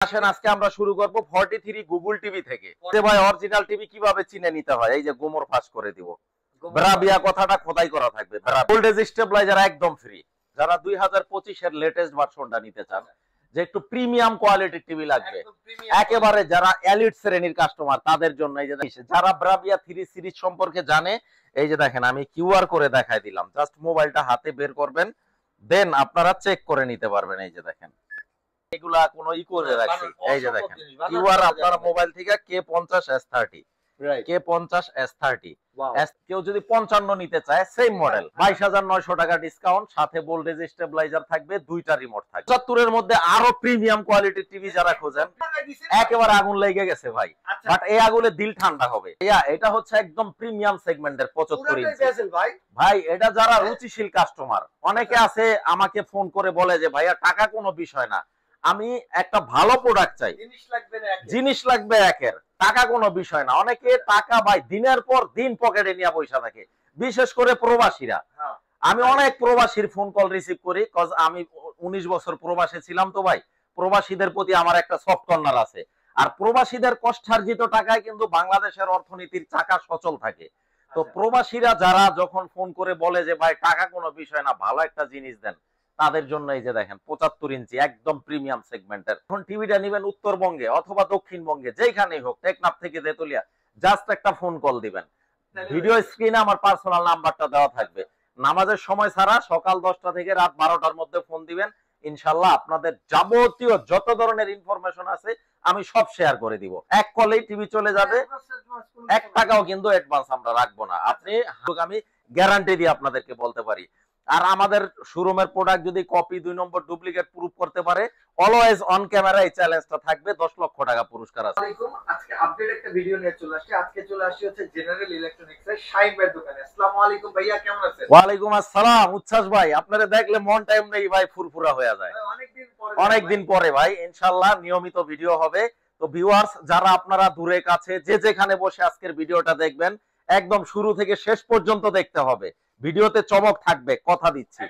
আসেন আজকে আমরা শুরু করব 43 গুগল টিভি থেকে। ভাই অরিজিনাল টিভি কিভাবে চিনে নিতে হয় এই যে গোমর ফাঁস করে দিব। ব্রাভিয়া কথাটা খোদাই করা থাকবে। ভোল্টেজ স্টেবিলাইজার একদম ফ্রি। যারা 2025 এর লেটেস্ট ভার্সনটা নিতে চান, যে একটু প্রিমিয়াম কোয়ালিটির টিভি লাগবে, একেবারে যারা এলিট শ্রেণীর কাস্টমার তাদের জন্য এই যে যারা ব্রাভিয়া 3 সিরিজ সম্পর্কে জানে, এই যে দেখেন আমি কিউআর করে দেখাই দিলাম। জাস্ট মোবাইলটা হাতে বের করবেন, দেন আপনারা চেক করে নিতে পারবেন। এই যে দেখেন এগুলা কোনো ই করে রাখছি। এই যে দেখেন কিউআর আপনার মোবাইল থেকে K50S30 K50S30 কেউ যদি 55 নিতে চায় সেম মডেল 22,900 টাকা ডিসকাউন্ট, সাথে ভোল্টেজ স্টেবিলাইজার থাকবে, দুইটা রিমোট থাকবে। 75 এর মধ্যে আরো প্রিমিয়াম কোয়ালিটির টিভি যারা খোঁজেন, একেবারে আগুন লেগে গেছে ভাই, বাট এই আগুনে দিল ঠান্ডা হবে। এটা হচ্ছে একদম প্রিমিয়াম সেগমেন্টের 75 ইঞ্চি ভাই। এটা যারা রুচিশীল কাস্টমার, অনেকে আছে আমাকে ফোন করে বলে যে ভাইয়া টাকা কোনো বিষয় না, আমি একটা ভালো প্রোডাক্ট চাই, জিনিস লাগবে একের, টাকা কোনো বিষয় না। অনেকে টাকা ভাই দিনের পর দিন পকেটে নিয়ে পয়সা থাকে, বিশেষ করে প্রবাসীরা। আমি অনেক প্রবাসীর ফোন কল রিসিভ করি, কজ আমি 19 বছর প্রবাসে ছিলাম। তো ভাই প্রবাসীদের প্রতি আমার একটা সফট কর্নার আছে। আর প্রবাসীদের কষ্টার্জিত টাকায় কিন্তু বাংলাদেশের অর্থনীতির চাকা সচল থাকে। তো প্রবাসীরা যারা যখন ফোন করে বলে যে ভাই টাকা কোনো বিষয় না, ভালো একটা জিনিস দেন, তাদের জন্য এই যে দেখেন 75 ইঞ্চি একদম প্রিমিয়াম সেগমেন্টের। এখন টিভিটা নেবেন উত্তরবঙ্গে অথবা দক্ষিণবঙ্গে, যেখানেই হোক, টেকনাফ থেকে তেতুলিয়া, জাস্ট একটা ফোন কল দিবেন। ভিডিও স্ক্রিনে আমার পার্সোনাল নাম্বারটা দেওয়া থাকবে। নামাজের সময় ছাড়া সকাল 10টা থেকে রাত 12টার মধ্যে ফোন দিবেন, ইনশাআল্লাহ আপনাদের যাবতীয় যত ধরনের ইনফরমেশন আছে আমি সব শেয়ার করে দিব। এক কলেই টিভি চলে যাবে, 1 টাকাও কিন্তু অ্যাডভান্স আমরা রাখবো না। আমি গ্যারান্টি দিয়ে আপনাদেরকে বলতে পারি। আর আমাদের শোরুমের প্রোডাক্ট যদি কপি 2 নম্বর ডুপ্লিকেট প্রুফ করতে পারে, অলওয়েজ অন ক্যামেরা এই চ্যালেঞ্জটা থাকবে, 10 লক্ষ টাকা পুরস্কার আছে। আজকে আপডেট একটা ভিডিও নিয়ে চলে আসছি। আজকে চলে আসছি হচ্ছে জেনারেল ইলেকট্রনিক্স এর শাইন ভাইয়ের দোকানে। আসসালামু আলাইকুম ভাইয়া, কেমন আছেন? ওয়া আলাইকুম আসসালাম উচ্ছ্বাস ভাই, আপনারে দেখলে মন টাইম নেই ভাই, ফুরফুরা হয়ে যায়। অনেকদিন পরে ভাই, ইনশাআল্লাহ নিয়মিত ভিডিও হবে। তো ভিউয়ার্স যারা আপনারা দূরে কাছে যে যেখানে বসে আজকের ভিডিওটা দেখবেন, একদম শুরু থেকে শেষ পর্যন্ত দেখতে হবে। ভিডিওতে চমক থাকবে, কথা দিচ্ছি,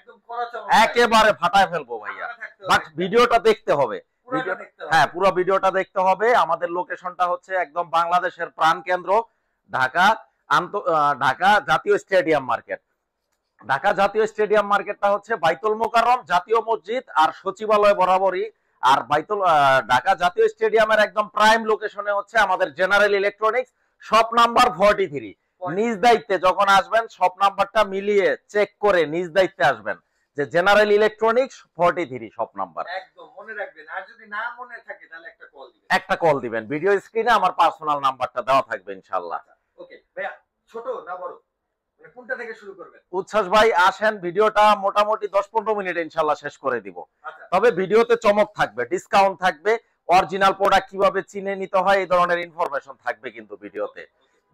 একেবারে ফাটায় ফেলবো ভাইয়া, বাট ভিডিওটা দেখতে হবে। হ্যাঁ, পুরো ভিডিওটা দেখতে হবে। আমাদের লোকেশনটা হচ্ছে একদম বাংলাদেশের প্রাণ কেন্দ্র, ঢাকা জাতীয় স্টেডিয়াম মার্কেট। ঢাকা জাতীয় স্টেডিয়াম মার্কেটটা হচ্ছে বাইতুল মোকাররম জাতীয় মসজিদ আর সচিবালয় বরাবরই। আর ঢাকা জাতীয় স্টেডিয়ামের একদম প্রাইম লোকেশনে হচ্ছে আমাদের জেনারেল ইলেকট্রনিক্স, শপ নাম্বার 43। নিজ দায়িত্বে যখন আসবেন শপ নাম্বারটা মিলিয়ে চেক করে নিজ দায়িত্বে আসবেন, যে জেনারেল ইলেকট্রনিক্স 43 শপ নাম্বার। একদম মনে রাখবেন। আর যদি না মনে থাকে তাহলে একটা কল দিবেন। ভিডিও স্ক্রিনে আমার পার্সোনাল নাম্বারটা দেওয়া থাকবে ইনশাআল্লাহ। ওকে ভাইয়া, ছোট না বড় মানে কোনটা থেকে শুরু করবেন? উচ্ছ্বাস ভাই আসেন, ভিডিওটা মোটামুটি 10-15 মিনিট ইনশাআল্লাহ শেষ করে দিব। তবে ভিডিওতে চমক থাকবে, ডিসকাউন্ট থাকবে, অরিজিনাল প্রোডাক্ট কিভাবে চিনে নিতে হয় এই ধরনের ইনফরমেশন থাকবে কিন্তু ভিডিওতে।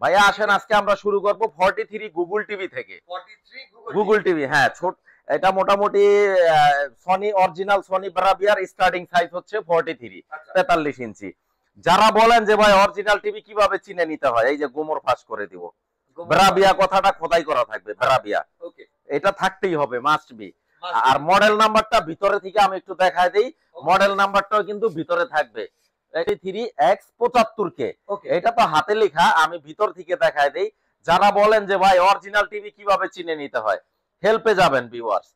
ভাইয়া আসেন আজকে আমরা শুরু করব 43 গুগল টিভি থেকে। 43 গুগল টিভি, হ্যাঁ ছোট, এটা মোটামুটি সনি অরিজিনাল সনি ব্রাভিয়ার স্টার্টিং সাইজ হচ্ছে 43 ইঞ্চি। যারা বলেন যে ভাই অরিজিনাল টিভি কিভাবে চিনে নিতে হয়, এই যে গোমর ফাঁস করে দিব। ব্রাভিয়া কথাটা খোদাই করা থাকবে, ব্রাভিয়া এটা থাকতেই হবে, মাস্ট বি। আর মডেল নাম্বারটা ভিতরে থেকে আমি একটু দেখায় দেই, মডেল নাম্বারটাও কিন্তু ভিতরে থাকবে 83X75K। এটা তো হাতে লেখা, আমি ভিতর থেকে দেখায় দেই। যারা বলেন যে ভাই অরিজিনাল টিভি কিভাবে চিনে নিতে হয়, হেল্পে যাবেন ভিউয়ার্স,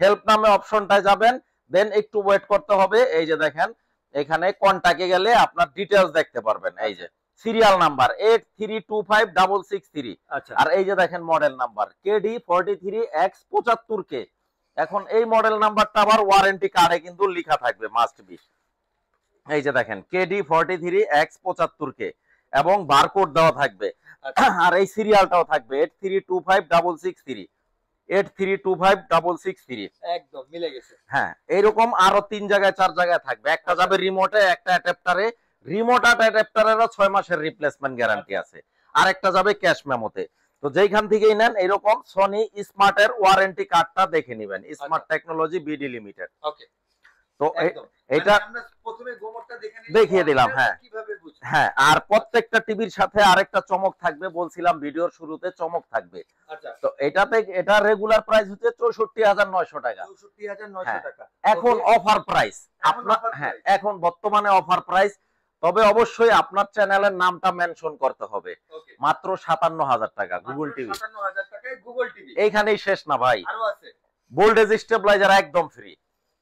হেল্প নামে অপশনটায় যাবেন, দেন একটু ওয়েট করতে হবে। এই যে দেখেন এখানে কন্টাক্টে গেলে আপনার ডিটেইলস দেখতে পারবেন। এই যে সিরিয়াল নাম্বার 8325663। আর এই যে দেখেন মডেল নাম্বার KD43X75K। এখন এই মডেল নাম্বারটা আবার ওয়ারেন্টি কার্ডে কিন্তু লেখা থাকবে, মাস্ট বি। এই যে দেখেন KD43X75K এবং বারকোড দেওয়া থাকবে। আর এই সিরিয়ালটাও থাকবে 8325663 8325663। একদম মিলে গেছে। হ্যাঁ, এইরকম আরো 3 জায়গায় 4 জায়গায় থাকবে। একটা যাবে রিমোটে, একটা অ্যাডাপ্টারে। রিমোট আর অ্যাডাপ্টারেরও 6 মাসের রিপ্লেসমেন্ট গ্যারান্টি আছে। আর একটা যাবে ক্যাশ মেমোতে। তো যেখান থেকেই নেন এরকম সনি স্মার্টের ওয়ারেন্টি কার্ডটা দেখে নেবেন, স্মার্ট টেকনোলজি বিডি লিমিটেড। ওকে, তো এটা আমরা প্রথমে গোমরটা দেখিয়ে দিলাম। হ্যাঁ, হ্যাঁ, আর প্রত্যেকটা টিভির সাথে আরেকটা চমক থাকবে, বলছিলাম ভিডিওর শুরুতে চমক থাকবে। আচ্ছা, তো এটা রেগুলার প্রাইস হচ্ছে 64,900 টাকা। 64,900 টাকা। এখন ওকে, অফার প্রাইস এখন আপনার, offer হ্যাঁ price। এখন বর্তমানে অফার প্রাইস। তবে অবশ্যই আপনার চ্যানেলের নামটা মেনশন করতে হবে। ওকে, মাত্র 57,000 টাকা গুগল মাত্র টিভি। 57,000 টাকায় গুগল টিভি। এইখানেই শেষ না ভাই, আরো আছে, ভোল্টেজ স্টেবিলাইজার একদম ফ্রি,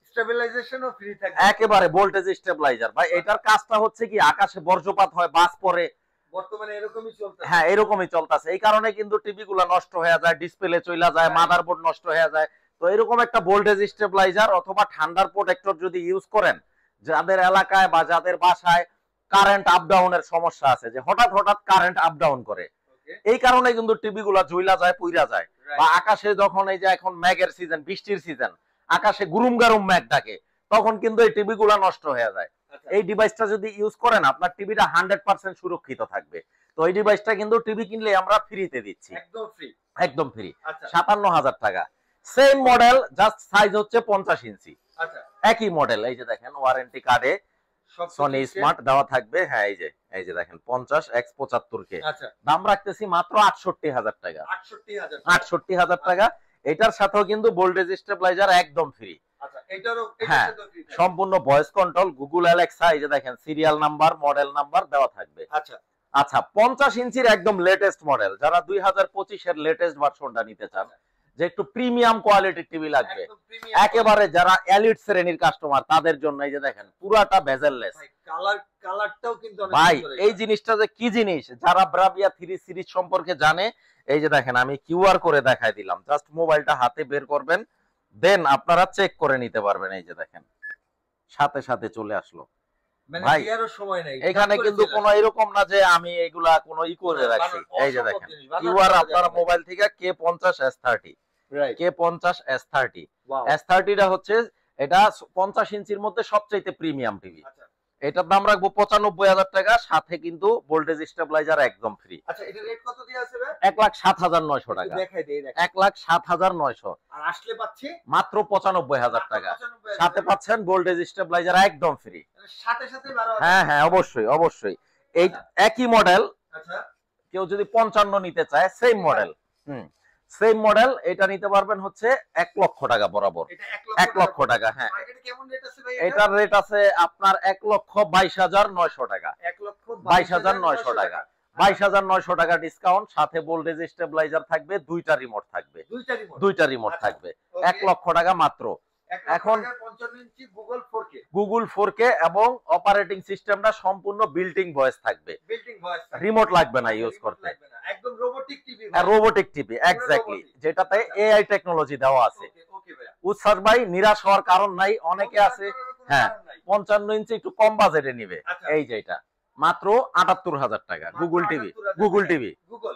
স্টেবিলাইজেশনও ফ্রি থাকবে। একেবারে ভোল্টেজ স্টেবিলাইজার ভাই। এটার কাজটা হচ্ছে কি, আকাশে বজ্রপাত হয়, বাজ পড়ে, বর্তমানে এরকমই চলতেছে। হ্যাঁ এরকমই চলতেছে। এই কারণে কিন্তু টিভি গুলা নষ্ট হয়ে যায়, ডিসপ্লে চইলা যায়, মাদারবোর্ড নষ্ট হয়ে যায়। তো এরকম একটা ভোল্টেজ স্টেবিলাইজার অথবা ঠান্ডার প্রোটেক্টর যদি ইউজ করেন, যাদের এলাকায় বা যাদের বাসায় কারেন্ট আপ ডাউনের সমস্যা আছে, যে হঠাৎ হঠাৎ কারেন্ট আপ ডাউন করে, ওকে, এই কারণে কিন্তু টিভি গুলা জ্বলা যায়, পুইরা যায়। রাইট। বা আকাশে যখন এই যে এখন মেঘের সিজন, বৃষ্টির সিজন, আকাশে গুরুম গারুম মেঘ ডাকে, তখন কিন্তু এই টিভি গুলা নষ্ট হয়ে যায়। আচ্ছা, এই ডিভাইসটা যদি ইউজ করেন, আপনার টিভিটা 100% সুরক্ষিত থাকবে। তো এই ডিভাইসটা কিন্তু টিভি কিনলে আমরা ফ্রিতে দিচ্ছি, একদম ফ্রি। একদম ফ্রি। আচ্ছা, 57,000 টাকা। সেম মডেল, জাস্ট সাইজ হচ্ছে 50 ইঞ্চি, আচ্ছা, একই মডেল। এই যে দেখেন ওয়ারেন্টি কার্ডে সব সনি স্মার্ট দেওয়া থাকবে। হ্যাঁ এই যে দেখেন 50X75 কে আচ্ছা, দাম রাখতেছি মাত্র 68,000 টাকা। 68,000। 68,000 টাকা। এটার সাথেও কিন্তু ভোল্টেজ স্টেবিলাইজার একদম ফ্রি। আচ্ছা, এটারও হ্যাঁ, সাথেও ফ্রি থাকবে। সম্পূর্ণ ভয়েস কন্ট্রোল, গুগল অ্যালেক্সা, এই যে দেখেন সিরিয়াল নাম্বার, মডেল নাম্বার দেওয়া থাকবে। আচ্ছা, আচ্ছা, 50 ইঞ্চির একদম লেটেস্ট মডেল, যারা 2025 এর লেটেস্ট ভার্সনটা নিতে চান, যে একটু প্রিমিয়াম কোয়ালিটির টিভি লাগবে, একদম প্রিমিয়াম। একেবারে যারা এলিট শ্রেণীর কাস্টমার, তাদের জন্য এই যে দেখেন পুরাটা বেজেললেস। ভাই কালারটাও কিন্তু অনেক ভাই সুন্দর। এই জিনিসটা যে কি জিনিস, যারা ব্রাভিয়া 3 সিরিজ সম্পর্কে জানে, এই যে দেখেন আমি কিউআর করে দেখাই দিলাম, জাস্ট মোবাইলটা হাতে বের করবেন, দেন আপনারা চেক করে নিতে পারবেন। এই যে দেখেন সাথে সাথে চলে আসলো মানে ভাই। দেওয়ারও সময় নাই। এখানে ঝট করে কিন্তু চলে কোনো এরকম না যে আমি এগুলা কোনো ই করে রাখছি। এই যে দেখেন কিউআর আপনার মোবাইল থেকে K50S30, right. K50S30, wow. S30 টা হচ্ছে এটা 50 ইঞ্চির মধ্যে সবচাইতে প্রিমিয়াম টিভি। আচ্ছা, এটার দাম রাখবো 95,000 টাকা, সাথে কিন্তু ভোল্টেজ স্টেবিলাইজার একদম ফ্রি। আচ্ছা, এটা রেট কত দিয়ে আছে ভাই? 1,07,900 টাকা। দেখাই দেই, দেখ। 1,07,900, আর আসলে পাচ্ছি মাত্র 95,000 টাকা। 95,000 সাথে পাচ্ছেন ভোল্টেজ স্টেবিলাইজার একদম ফ্রি। সাথে সাথে 12,000। হ্যাঁ হ্যাঁ, অবশ্যই অবশ্যই। এই একই মডেল, আচ্ছা, কেউ যদি 55 নিতে চায়, সেম মডেল, সেম মডেল, এটা নিতে পারবেন হচ্ছে 1 লক্ষ টাকা বরাবর। এটা 1 লক্ষ টাকা, হ্যাঁ। মার্কেটে কেমন রেট আছে ভাই? এটার রেট আছে আপনার 1,22,900 টাকা। 1,22,900 টাকা। 22,900 টাকা ডিসকাউন্ট, সাথে ভোল্টেজ স্টেবিলাইজার থাকবে, দুইটা রিমোট থাকবে, দুইটা রিমোট। দুইটা রিমোট আচ্ছা, থাকবে। ওকে। 1 লক্ষ টাকা মাত্র। এখন এখন 55 ইঞ্চি গুগল 4K গুগল 4K এবং অপারেটিং সিস্টেমটা সম্পূর্ণ বিল্ট ইন ভয়েস থাকবে, বিল্ট-ইন ভয়েস। রিমোট লাগবে না ইউজ করতে। একদম robotic TV. Robotic TV, exactly, যেটাতে এআই টেকনোলজি দেওয়া আছে। ওকে, ওকে ভাইয়া। উৎসাহ ভাই, নিরাশ হওয়ার কারণ নাই। অনেকে আছে হ্যাঁ 55 ইঞ্চি একটু কম বাজেটে নিবে, আচ্ছা। এই যে এটা মাত্র 78,000 টাকা Google TV. Google TV, Google,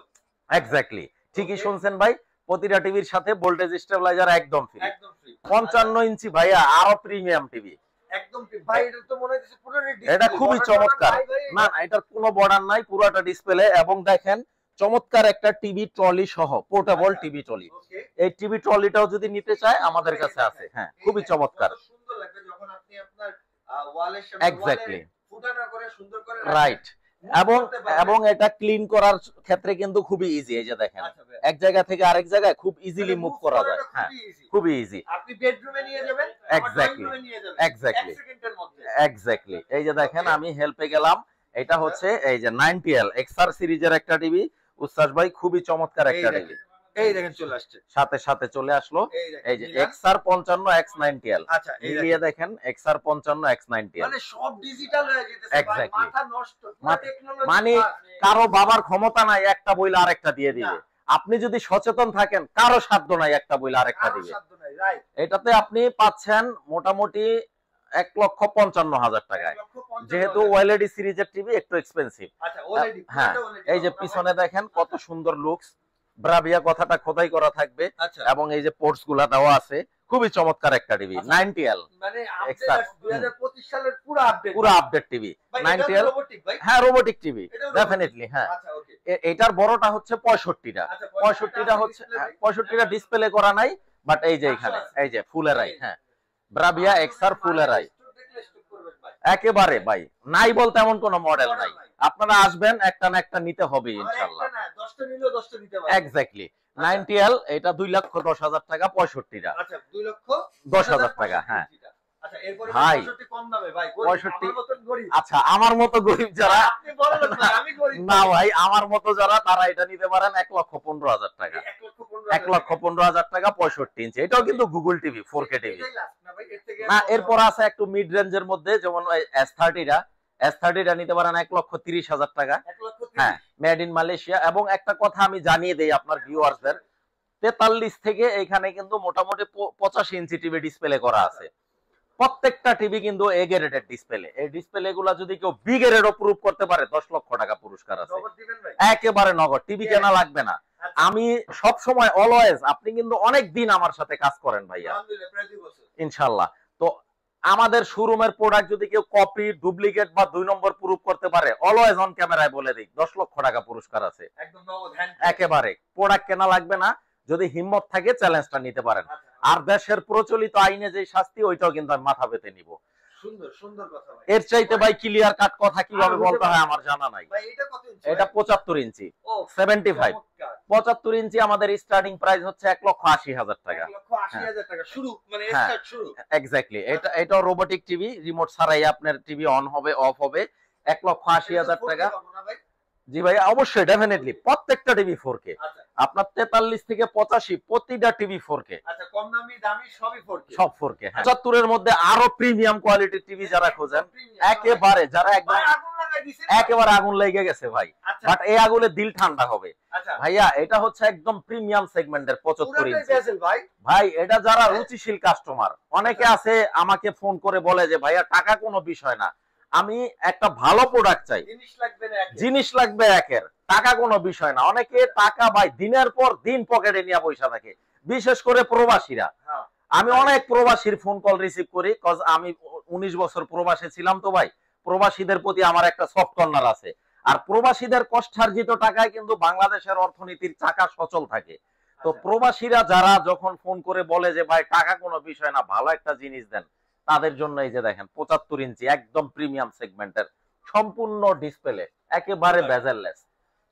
exactly, ঠিকই Okay. শুনছেন ভাই। প্রতিটা টিভির সাথে ভোল্টেজ স্টেবিলাইজার একদম ফ্রি। একদম ফ্রি। 55 ইঞ্চি ভাইয়া, আরো প্রিমিয়াম টিভি। একদম ফ্রি। ভাই এটা তো মনে হচ্ছে পুরো এটা খুবই চমৎকার। না না, এটার কোনো বর্ডার নাই, পুরোটা ডিসপ্লে। এবং দেখেন চমৎকার একটা টিভি ট্রলি সহ, পোর্টেবল আচ্ছা। TV trolley. ওকে। এই টিভি ট্রলিটাও যদি নিতে চায় আমাদের কাছে আছে। হ্যাঁ, খুবই চমৎকার। কত সুন্দর লাগবে যখন আপনি আপনার ওয়ালের সামনে এক্স্যাক্টলি, ফুটানো করে সুন্দর করে রাইট। এবং এবং এটা ক্লিন করার ক্ষেত্রে কিন্তু খুবই ইজি। এই যে দেখেন আচ্ছা ভাই, এক জায়গা থেকে আরেক জায়গায় খুব ইজিলি মুভ করা যায়। হ্যাঁ, খুবই easy। খুবই ইজি, আপনি বেডরুমে নিয়ে যাবেন, Exactly. ড্রয়িং রুমে নিয়ে যাবেন, Exactly. 1 সেকেন্ডের মধ্যে। এক্স্যাক্টলি। এই যে দেখেন Okay. আমি হেল্পে গেলাম। এটা হচ্ছে এই যে 90L XR সিরিজের একটা টিভি। উস্তাদ ভাই খুবই চমৎকার একটা টিভি। এই দেখেন চলে আসছে। সাথে সাথে চলে আসলো দেখেন, এই যে মিলান। XR 55 X90L। আচ্ছা, এই মিলিয়ে দেখেন XR 55 X90L। মানে সব ডিজিটাল হয়ে যেতেছে ভাই, Exactly. মাথা নষ্ট। পুরো মাথা- টেকনোলজি মানে কারো বাবার ক্ষমতা নাই একটা বইলে আরেকটা দিয়ে দিবে। আপনি যদি সচেতন থাকেন, কারো সাধ্য নাই একটা বইলে আরেকটা দিবে। রাইট। এটাতে আপনি পাচ্ছেন মোটামুটি 1,55,000 টাকায়, যেহেতু ওএলইডি সিরিজের টিভি একটু এক্সপেন্সিভ। আচ্ছা, অলরেডি হ্যাঁ, এই যে পিছনে দেখেন কত সুন্দর লুকস, ব্রাভিয়া কথাটা খোদাই করা থাকবে, আচ্ছা, এবং এই যে পোর্টস গুলা দেওয়া আছে, খুবই চমৎকার একটা টিভি। আচ্ছা। 90L মানে XR, 2025 সালের পুরো আপডেট। পুরো আপডেট টিভি। ভাই, 90L, এটা রোবোটিক ভাই। হ্যাঁ রোবোটিক টিভি, এটাও ডেফিনেটলি। হ্যাঁ, আচ্ছা, ওকে। এটার বড়টা হচ্ছে 65টা। আচ্ছা, 65টা হচ্ছে 65টা ডিসপ্লে করা নাই, বাট এই যে এখানে এই যে ফুলের আই। হ্যাঁ, ব্রাভিয়া XR ফুলের আই, দেখলে স্টপ করবেন ভাই। একেবারে ভাই নাই বলতে এমন কোনো মডেল নাই। আপনারা আসবেন, একটা না একটা নিতে হবে ইনশাআল্লাহ। একটা না 10টা নিলেও 10টা নিতে পারবেন। এক্স্যাক্টলি 90L এটা 2,10,000 টাকা 65 টা। আচ্ছা 2,10,000 টাকা। হ্যাঁ আচ্ছা এরপরে ভাই 65 কম দামে ভাই, 65 আমার মতন গরিব। আচ্ছা আমার মতো গরিব যারা, আপনি বড়লোক ভাই, আমি গরিব না ভাই আমার মতো যারা, তারা এটা নিতে পারেন 1,15,000 টাকা। 1,15,000 টাকা 65 ইঞ্চি। এটাও কিন্তু গুগল টিভি 4K টিভি এটাই লাস্ট না ভাই, এর থেকে না। এরপর আছে একটু মিড রেঞ্জের মধ্যে, যেমন S30 টা নিতে পারেন 1,30,000 টাকা। 1,30,000 হ্যাঁ মেড ইন মালয়েশিয়া। এবং একটা কথা আমি জানিয়ে দেই আপনার ভিউয়ারদের, 43 থেকে এখানে কিন্তু মোটামুটি 85 ইঞ্চি টিভি ডিসপ্লে করা আছে। প্রত্যেকটা টিভি কিন্তু এ গ্রেডের ডিসপ্লে। এই ডিসপ্লে গুলা যদি কেউ বি গ্রেড অপ্রুভ করতে পারে 10 লক্ষ টাকা পুরস্কার আছে। নগদ দিবেন ভাই? একেবারে নগদ, টিভি কেনা লাগবে না। আমি সব সময় অলওয়েজ, আপনি কিন্তু অনেক দিন আমার সাথে কাজ করেন ভাইয়া আলহামদুলিল্লাহ, প্রায় 2 বছর। ইনশাআল্লাহ। তো আমাদের শোরুমের প্রোডাক্ট যদি কেউ কপি, ডুপ্লিকেট বা 2 নম্বর প্রুফ করতে পারে, অলওয়েজ অন ক্যামেরায় বলে দিই 10 লক্ষ টাকা পুরস্কার আছে। একদম নগদ হ্যান্ড। একেবারে প্রোডাক্ট কেনা লাগবে না, যদি হিম্মত থাকে চ্যালেঞ্জটা নিতে পারেন। আর দেশের প্রচলিত আইনে যে শাস্তি, ওইটাও কিন্তু আমি মাথা পেতে নিব। সুন্দর সুন্দর কথা ভাই। এর চাইতে ভাই ক্লিয়ার কাট কথা কিভাবে বলতে হয় আমার জানা নাই। ভাই এটা কত ইঞ্চি? এটা 75 ইঞ্চি। ও 75 চমৎকার। 75 ইঞ্চি আমাদের স্টার্টিং প্রাইস হচ্ছে 1,80,000 টাকা। 1,80,000 টাকা শুরু, মানে হ্যাঁ। স্টার্ট শুরু। এক্স্যাক্টলি। এটা রোবোটিক টিভি, রিমোট ছাড়াই আপনার টিভি অন হবে অফ হবে। 1,80,000 টাকা। জি ভাই অবশ্যই, ডেফিনেটলি প্রত্যেকটা টিভি 4K। আচ্ছা আপনার 43 থেকে 85 প্রতিটা টিভি 4K। আচ্ছা কম দামি দামি সবই 4K। সব 4K। 75 এর মধ্যে আরো প্রিমিয়াম কোয়ালিটির টিভি যারা খোঁজেন, একেবারে যারা একদম ভাই আগুন লাগাই দিছেন। একেবারে আগুন লেগে গেছে ভাই, আচ্ছা বাট এই আগুনে দিল ঠান্ডা হবে আচ্ছা ভাইয়া। এটা হচ্ছে একদম প্রিমিয়াম সেগমেন্টের 75 পুরাটাই ইঞ্চি বেজেল ভাই। ভাই। এটা যারা রুচিশীল কাস্টমার, অনেকে আছে আমাকে ফোন করে বলে যে ভাইয়া টাকা কোনো বিষয় না, আমি একটা ভালো প্রোডাক্ট চাই, জিনিস লাগবে না একে। জিনিস লাগবে একের, টাকা কোনো বিষয় না। অনেকে টাকা ভাই দিনের পর দিন পকেটে নিয়ে পয়সা থাকে, বিশেষ করে প্রবাসীরা। হ্যাঁ আমি অনেক প্রবাসীর ফোন কল রিসিভ করি, কজ আমি 19 বছর প্রবাসে ছিলাম। তো ভাই প্রবাসীদের প্রতি আমার একটা সফট কর্নার আছে। আর প্রবাসীদের কষ্টার্জিত টাকায় কিন্তু বাংলাদেশের অর্থনীতির চাকা সচল থাকে। তো প্রবাসীরা যারা যখন ফোন করে বলে যে ভাই টাকা কোনো বিষয় না, ভালো একটা জিনিস দেন, তাদের জন্য এই যে দেখেন 75 ইঞ্চি একদম প্রিমিয়াম সেগমেন্টের সম্পূর্ণ ডিসপ্লে, একেবারে বেজেললেস,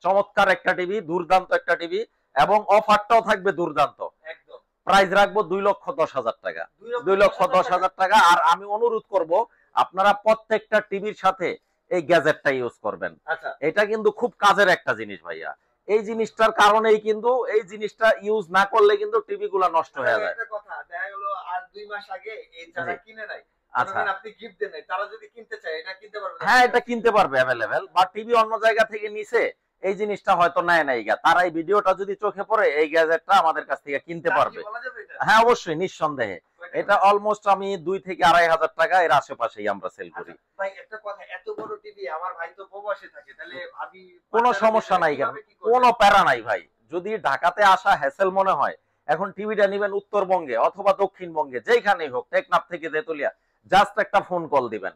চমৎকার একটা টিভি, দুর্দান্ত একটা টিভি। এবং অফারটাও থাকবে দুর্দান্ত। একদম প্রাইস রাখবো 2,10,000 টাকা। 2,10,000 টাকা। আর আমি অনুরোধ করব আপনারা প্রত্যেকটা টিভির সাথে এই গ্যাজেটটা ইউজ করবেন। আচ্ছা এটা কিন্তু খুব কাজের একটা জিনিস ভাইয়া। এই জিনিসটার কারণেই কিন্তু, এই জিনিসটা ইউজ না করলে কিন্তু টিভি গুলা নষ্ট হয়ে যায়। একটা কথা দেখা গেল আর 2 মাস আগে এই যারা কিনে নাই, আচ্ছা আপনি গিফট দেন নাই, তারা যদি কিনতে চায় এটা কিনতে পারবে? হ্যাঁ এটা কিনতে পারবে অ্যাভেলেবেল। বা টিভি অন্য জায়গা থেকে নিছে, এই জিনিসটা হয়তো নেয় নাই গা, তারা এই ভিডিওটা যদি চোখে পড়ে এই গ্যাজেটটা আমাদের কাছ থেকে কিনতে পারবে। বলা যাবে এটা? হ্যাঁ অবশ্যই, নিঃসন্দেহে। এটা অলমোস্ট আমি 2 থেকে 2,500 টাকা এর আশেপাশেই আমরা সেল করি। ভাই একটা কথা, এত বড় টিভি, আমার ভাই তো প্রবাসে থাকে, তাহলে ভাবি কোনো সমস্যা নাই কেন, কোনো প্যারা নাই ভাই। যদি ঢাকাতে আসা হ্যাসেল মনে হয়, এখন টিভিটা নিবেন উত্তরবঙ্গে অথবা দক্ষিণবঙ্গে, যেখানেই হোক, টেকনাফ থেকে তেতুলিয়া, জাস্ট একটা ফোন কল দিবেন।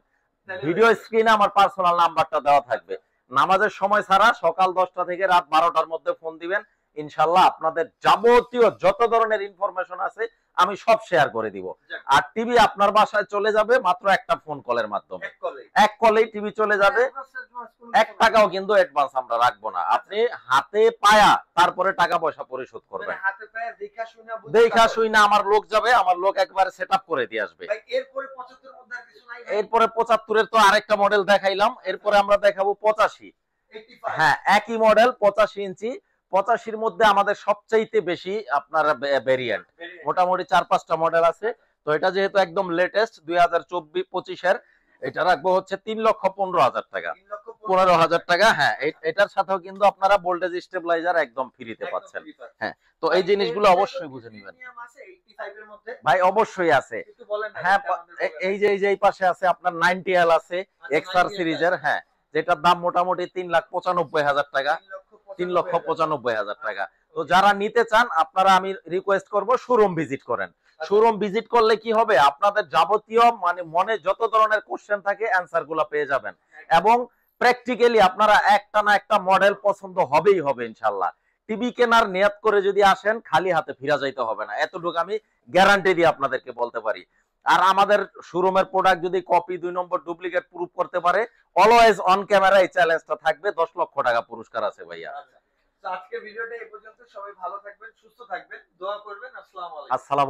ভিডিও স্ক্রিনে আমার পার্সোনাল নাম্বারটা দেওয়া থাকবে। নামাজের সময় ছাড়া সকাল 10টা থেকে রাত 12টার মধ্যে ফোন দিবেন, ইনশাআল্লাহ আপনাদের যাবতীয় যত ধরনের ইনফরমেশন আছে আমি সব শেয়ার করে দিব। আর টিভি আপনার বাসায় চলে যাবে মাত্র একটা ফোন কলের মাধ্যমে। এক কলেই টিভি চলে যাবে। 1 টাকাও কিন্তু অ্যাডভান্স আমরা রাখবো না। আপনি হাতে পায়া তারপরে টাকা পয়সা পরিশোধ করবেন। হাতে পায়ে দেখা শুইনা আমার লোক যাবে, আমার লোক একবারে সেটআপ করে দিয়ে আসবে। ভাই এরপরে 75 এর মধ্যে আর কিছু নাই? এরপরে 75 এর তো আরেকটা মডেল দেখাইলাম, এরপরে আমরা দেখাবো 85। 85 হ্যাঁ একই মডেল 85 ইঞ্চি। 85 এর মধ্যে আমাদের সবচাইতে বেশি আপনার ভেরিয়েন্ট, মোটামুটি 4-5টা মডেল আছে। তো এটা যেহেতু একদম লেটেস্ট 2024-25 এর, এটা রাখবো হচ্ছে 3,15,000 টাকা। 15,000 টাকা। হ্যাঁ এটার সাথেও কিন্তু আপনারা ভোল্টেজ স্টেবিলাইজার একদম ফ্রিতে পাচ্ছেন। হ্যাঁ তো এই জিনিসগুলো অবশ্যই বুঝে নেবেন ভাই। অবশ্যই আছে। হ্যাঁ এই যে এই পাশে আছে আপনার 90L আছে এক্সআর সিরিজের। হ্যাঁ যেটার দাম মোটামুটি 3,95,000 টাকা, 3,95,000 টাকা। তো যারা নিতে চান আপনারা, আমি রিকোয়েস্ট করব শোরুম ভিজিট করেন। শোরুম ভিজিট করলে কি হবে, আপনাদের যাবতীয় মানে মনে যত ধরনের কোশ্চেন থাকে অ্যানসার গুলা পেয়ে যাবেন। এবং প্র্যাকটিক্যালি আপনারা একটা না একটা মডেল পছন্দ হবেই হবে ইনশাআল্লাহ। টিভি কেনার নিয়ত করে যদি আসেন, খালি হাতে ফিরা যাইতে হবে না, এতটুকু আমি গ্যারান্টি দিয়ে আপনাদেরকে বলতে পারি। আর আমাদের শোরুমের প্রোডাক্ট যদি কপি 2 নম্বর ডুপ্লিকেট প্রুফ করতে পারে, অলওয়েজ অন ক্যামেরা এই চ্যালেঞ্জটা থাকবে। 10 লক্ষ টাকা পুরস্কার আছে ভাইয়া। আচ্ছা, তো আজকের ভিডিওটা এই পর্যন্ত। সবাই ভালো থাকবেন, সুস্থ থাকবেন, দোয়া করবেন। আসসালামু আলাইকুম। আসসালাম।